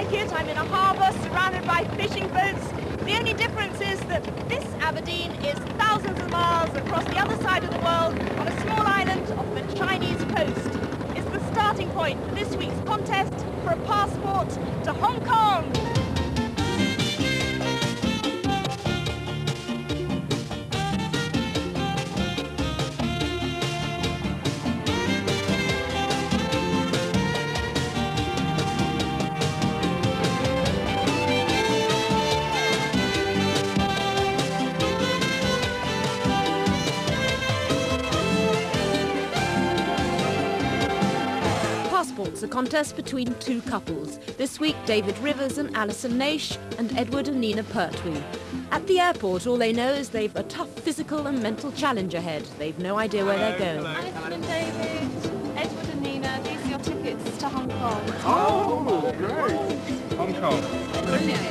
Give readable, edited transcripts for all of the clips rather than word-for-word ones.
like it. I'm in a harbour surrounded by fishing boats. The only difference is that this Aberdeen is thousands of miles across the other side of the world on a small island off the Chinese coast. It's the starting point for this week's contest for a passport to Hong Kong. It's a contest between two couples. This week, David Rivers and Alison Naish and Edward and Nina Pertwee. At the airport, all they know is they've a tough physical and mental challenge ahead. They've no idea where they're going. Alison and David, Edward and Nina, these are your tickets to Hong Kong. Oh, great! Hong Kong. Brilliant.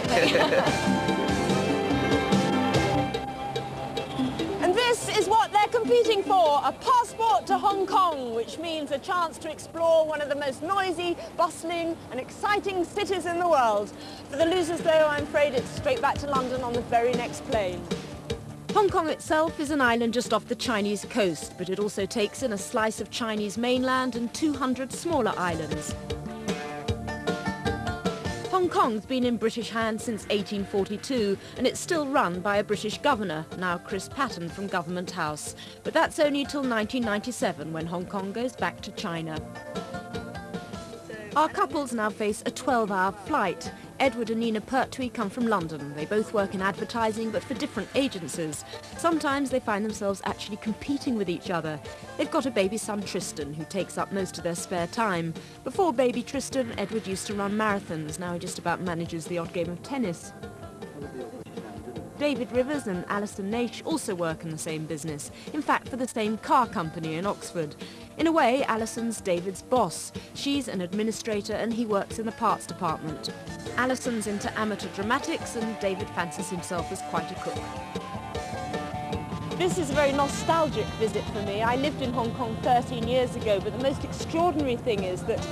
And this is what they're competing for, a passport to Hong Kong, which means a chance to explore one of the most noisy, bustling and exciting cities in the world. For the losers, though, I'm afraid it's straight back to London on the very next plane. Hong Kong itself is an island just off the Chinese coast, but it also takes in a slice of Chinese mainland and 200 smaller islands. Hong Kong's been in British hands since 1842 and it's still run by a British governor, now Chris Patten from Government House. But that's only till 1997 when Hong Kong goes back to China. Our couples now face a 12-hour flight. Edward and Nina Pertwee come from London. They both work in advertising, but for different agencies. Sometimes they find themselves actually competing with each other. They've got a baby son, Tristan, who takes up most of their spare time. Before baby Tristan, Edward used to run marathons. Now he just about manages the odd game of tennis. David Rivers and Alison Naish also work in the same business, in fact for the same car company in Oxford. In a way, Alison's David's boss. She's an administrator and he works in the parts department. Alison's into amateur dramatics and David fancies himself as quite a cook. This is a very nostalgic visit for me. I lived in Hong Kong 13 years ago, but the most extraordinary thing is that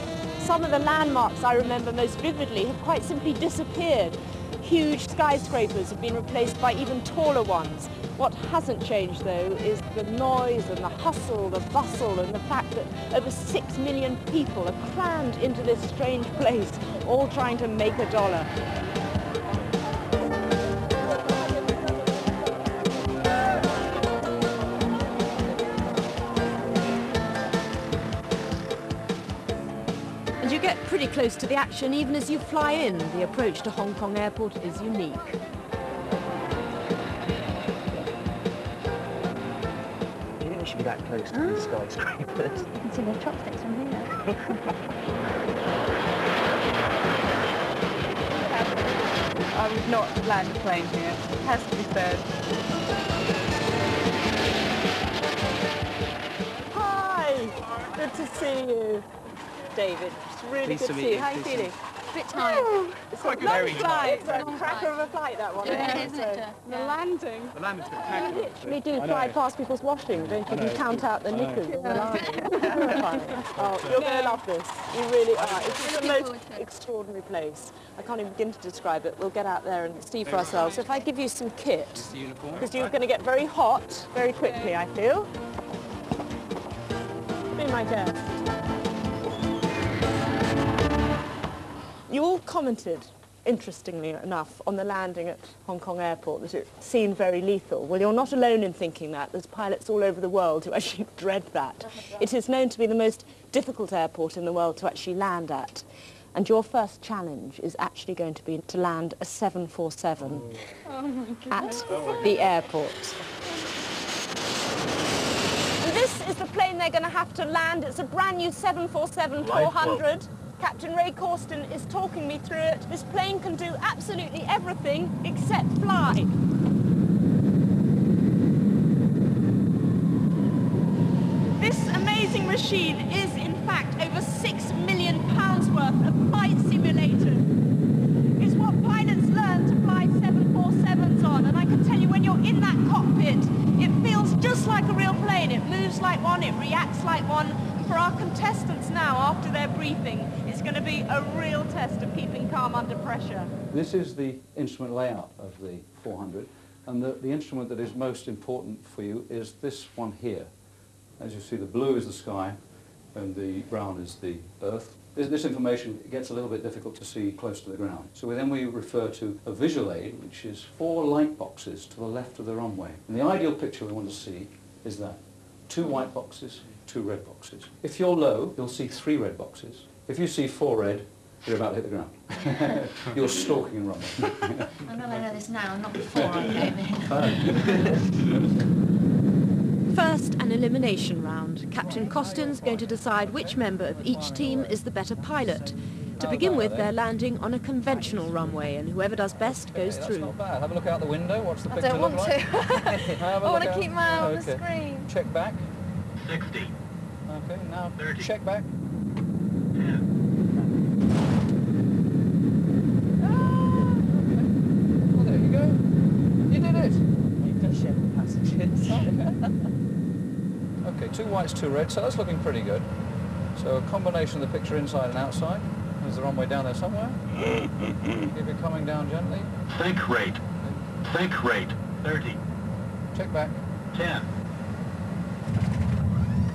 some of the landmarks I remember most vividly have quite simply disappeared. Huge skyscrapers have been replaced by even taller ones. What hasn't changed, though, is the noise and the hustle, the bustle, and the fact that over 6 million people are crammed into this strange place, all trying to make a dollar. And you get pretty close to the action even as you fly in. The approach to Hong Kong Airport is unique. Should be that close to these skyscrapers. You can see the chopsticks from here. I would not land a plane here. It has to be said. Hi! Good to see you. David, it's really Pleased good to to meet see you. you. How are you Pleased to feeling? A bit tired. It's Quite a good. long Very flight. It's a long cracker flight. of a flight, that one. Yeah, isn't isn't it? The Yeah. landing. The land is spectacular. You literally do I fly know. past people's washing, don't you? I You know. count out the I know. knickers and the line. Oh, you're going to love this. You really are. It's the Looking most forward to it. extraordinary place. I can't even begin to describe it. We'll get out there and see for ourselves. So if I give you some kit, The uniform. because you're going to get very hot very quickly, I feel. Be my guest. You all commented, interestingly enough, on the landing at Hong Kong Airport that it seemed very lethal. Well, you're not alone in thinking that. There's pilots all over the world who actually dread that. It is known to be the most difficult airport in the world to actually land at. And your first challenge is actually going to be to land a 747 at the airport. And this is the plane they're going to have to land. It's a brand new 747-400. Captain Ray Corsten is talking me through it. This plane can do absolutely everything except fly. This amazing machine is, in fact, over £6 million worth of flight simulator. It's what pilots learn to fly 747s on, and I can tell you when you're in that cockpit, it feels just like a real plane. It moves like one, it reacts like one. For our contestants now, after their briefing, it's going going to be a real test of keeping calm under pressure. This is the instrument layout of the 400, and the instrument that is most important for you is this one here. As you see, the blue is the sky and the brown is the earth. This information gets a little bit difficult to see close to the ground. So then we refer to a visual aid, which is 4 light boxes to the left of the runway. And the ideal picture we want to see is that. 2 white boxes, 2 red boxes. If you're low, you'll see 3 red boxes. If you see 4 red, you're about to hit the ground. You're stalking runway. I'm glad I know this now, not before I came in. First, an elimination round. Captain Costin's going to decide which member of each team is the better pilot. To begin with, they're landing on a conventional runway, and whoever does best goes through. That's not bad. Have a look out the window. What's the I picture don't look want like? to. I want to keep my eye on the screen. Check back. 60. Okay, now 30. check back. 10. Well, there you go. You did it. You can share the passengers. Okay, 2 whites, 2 reds, so that's looking pretty good. So a combination of the picture inside and outside. There's the runway down there somewhere. Keep it coming down gently. Think rate. Think rate. 30. Check back. 10.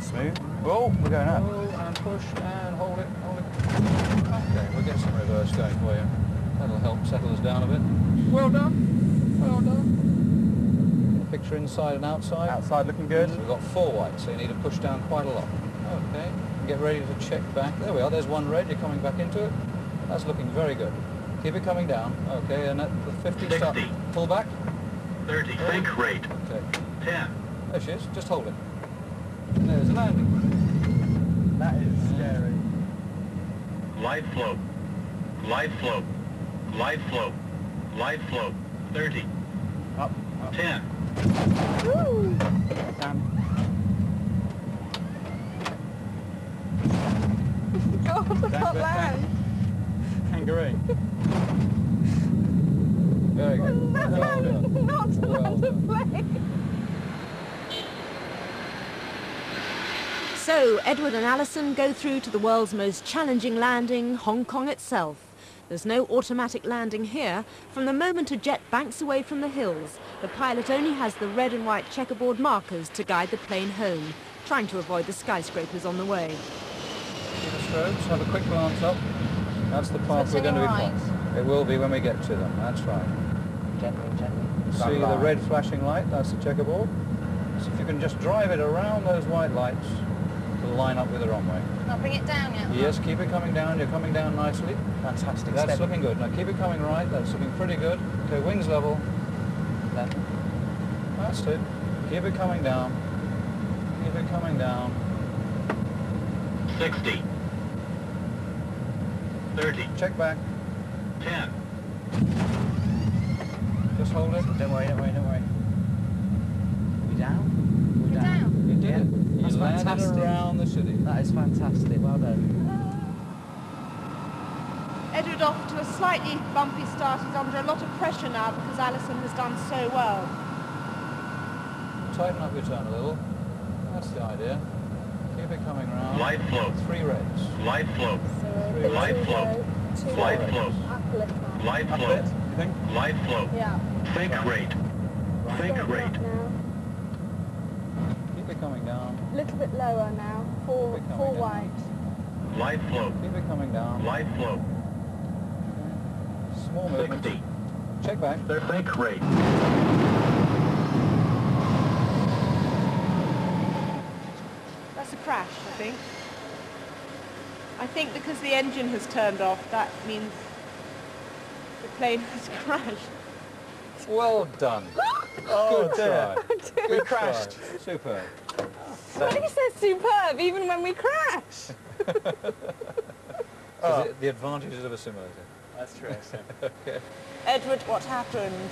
Smooth. Oh, we're going up. Pull and push and hold it, hold it. Okay, we'll get some reverse going for you. That'll help settle us down a bit. Well done. Well done. Picture inside and outside. Outside looking good. So we've got 4 whites, so you need to push down quite a lot. Okay, get ready to check back. There we are, there's 1 red, you're coming back into it. That's looking very good. Keep it coming down. Okay, and at the 50 start. 60. Pull back. 30. Think rate. Okay. 10. There she is, just hold it. There's a landing. That is scary. Glide flow. Glide flow. Glide flow. Glide flow. 30. Up. 10. Down. God, I can't land. Kangaroo. Very good. That's Well done. not to Well land a done. plane. So, Edward and Alison go through to the world's most challenging landing, Hong Kong itself. There's no automatic landing here. From the moment a jet banks away from the hills, the pilot only has the red and white checkerboard markers to guide the plane home, trying to avoid the skyscrapers on the way. See the strobes, have a quick glance up. That's the path So we're going to be turning flying. It will be when we get to them, that's right. Gently, gently. See the red flashing light, that's the checkerboard. So if you can just drive it around those white lights to line up with the runway. I'll bring it down yet? Yes, keep it coming down, you're coming down nicely. Fantastic. That's Steady. looking good. Now keep it coming right, that's looking pretty good. Okay, wings level. Left. That's it. Keep it coming down. Keep it coming down. 60. 30. Check back. 10. Just hold it. Don't worry, don't worry, don't worry. We down? We're down. You did Yeah. it. You That's landed fantastic. around the city. That is fantastic. Well done. Edward off to a slightly bumpy start. He's under a lot of pressure now because Alison has done so well. Tighten up your turn a little. That's the idea. Keep it coming round. Glide flow. 3 reds. Glide flow. Glide flow. Glide flow. Glide Up flow. it, you think? Glide flow. Yeah. Think rate. Think rate. Keep it coming down. A little bit lower now. Four Keep it coming down. white. Glide flow. Keep it coming down. Glide flow. Small movement. 60. Check back. Think rate. That's a crash, I think. I think because the engine has turned off, that means the plane has crashed. Well done. Oh Good dear. try. We Good crashed. try. Superb. Nobody says superb, even when we crash. The advantages of a simulator. That's true. Edward, what happened?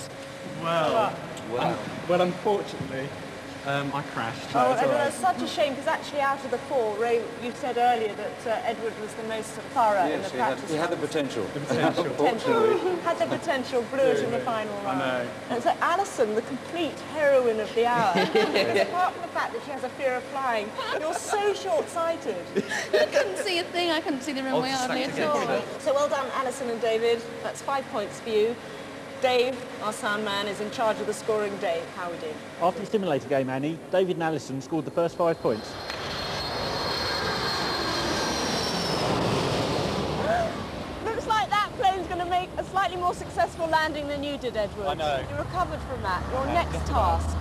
Well, unfortunately, I crashed. Oh, Edward, that's such a shame, because actually out of the four, Ray, you said earlier that Edward was the most thorough in the practice. He had the potential. Potential. Had the potential, blew it in the final round. I know. And so Alison, the complete heroine of the hour, apart from the fact that she has a fear of flying, you're so short-sighted. I couldn't see a thing. I couldn't see the runway hardly at all. So well done, Alison and David. That's 5 points for you. Dave, our sound man, is in charge of the scoring. Dave, how we did? After the simulator game, Annie, David and Alison scored the first 5 points. Looks like that plane's going to make a slightly more successful landing than you did, Edward. I know. You recovered from that. Your next task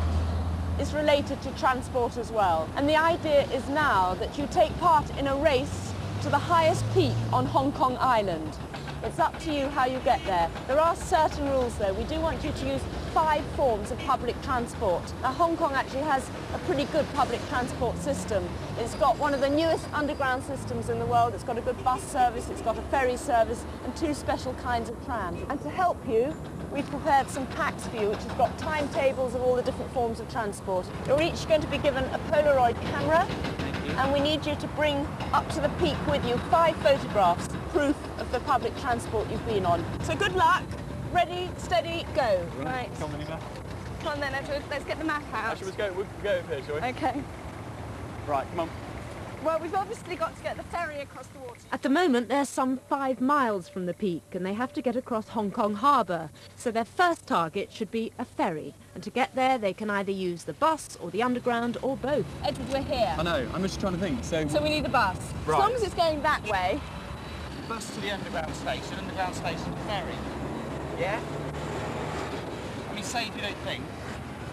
is related to transport as well. And the idea is now that you take part in a race to the highest peak on Hong Kong Island. It's up to you how you get there. There are certain rules though. We do want you to use 5 forms of public transport. Now Hong Kong actually has a pretty good public transport system. It's got one of the newest underground systems in the world. It's got a good bus service, it's got a ferry service and 2 special kinds of trams. And to help you, we've prepared some packs for you which have got timetables of all the different forms of transport. You're each going to be given a Polaroid camera and we need you to bring up to the peak with you 5 photographs, proof of the public transport you've been on. So good luck. Ready, steady, go. Right. Come on, Anneka. Come on then, Edward. Let's get the map out. We'll go over here, shall we? Okay. Right, come on. Well, we've obviously got to get the ferry across the water. At the moment, they're some 5 miles from the peak and they have to get across Hong Kong Harbour. So their first target should be a ferry. And to get there, they can either use the bus or the underground or both. Edward, we're here. I know, I'm just trying to think. So So we need the bus. Right. As long as it's going that way. Bus to the underground station ferry. Yeah? I mean, say if you don't think.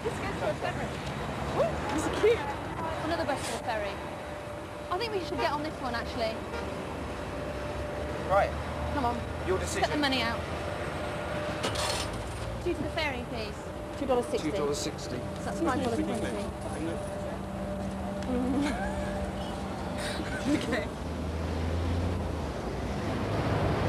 Let's go to the ferry. Ooh, this is cute. Another bus to the ferry. I think we should get on this one, actually. Right, Come on. your Get the decision. money out. 2 to the ferry, please. $2.60. $2.60. So that's $5.20. Okay.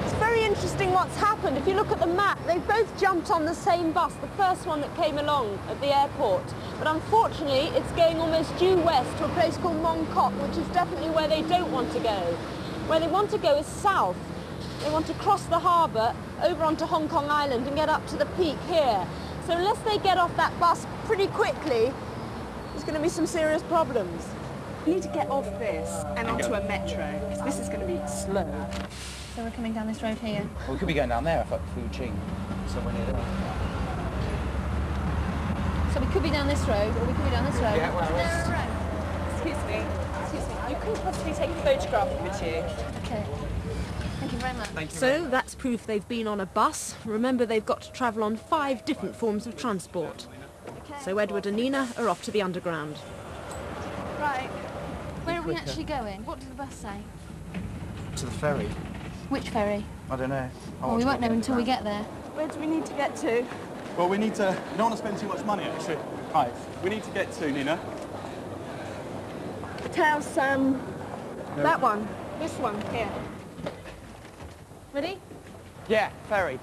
It's very interesting what's happened. If you look at the map, they've both jumped on the same bus, the first one that came along at the airport. But unfortunately, it's going almost due west to a place called Mong Kok, which is definitely where they don't want to go. Where they want to go is south. They want to cross the harbour over onto Hong Kong Island and get up to the peak here. So unless they get off that bus pretty quickly, there's going to be some serious problems. We need to get off this and onto a metro, because this is going to be slow. So we're coming down this road here. Well, we could be going down there, like Fu Ching, somewhere near there. So we could be down this road, or we could be down this road. Yeah, well, Narrow road. Excuse me. You couldn't possibly take a photograph of it here. Okay. Thank you very much. So that's proof they've been on a bus. Remember, they've got to travel on 5 different forms of transport. So Edward and Nina are off to the underground. Right. Where are we actually going? What does the bus say? To the ferry. Which ferry? I don't know. Well, we won't know until we get there. Where do we need to get to? Well, we need to... We don't want to spend too much money, actually. Right, we need to get to, Nina. House, that one. This one, here. Ready? Yeah, ferry.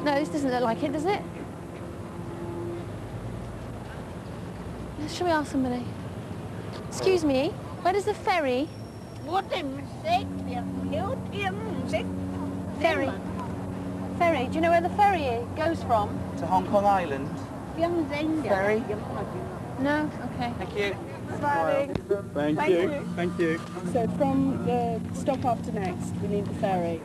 No, this doesn't look like it, does it? Shall we ask somebody? Excuse me, where does the ferry? Ferry. Ferry. Do you know where the ferry goes from? To Hong Kong Island. Ferry. No? Okay. Thank you. Thank you. Thank you. So from the stop after next, we need the ferry.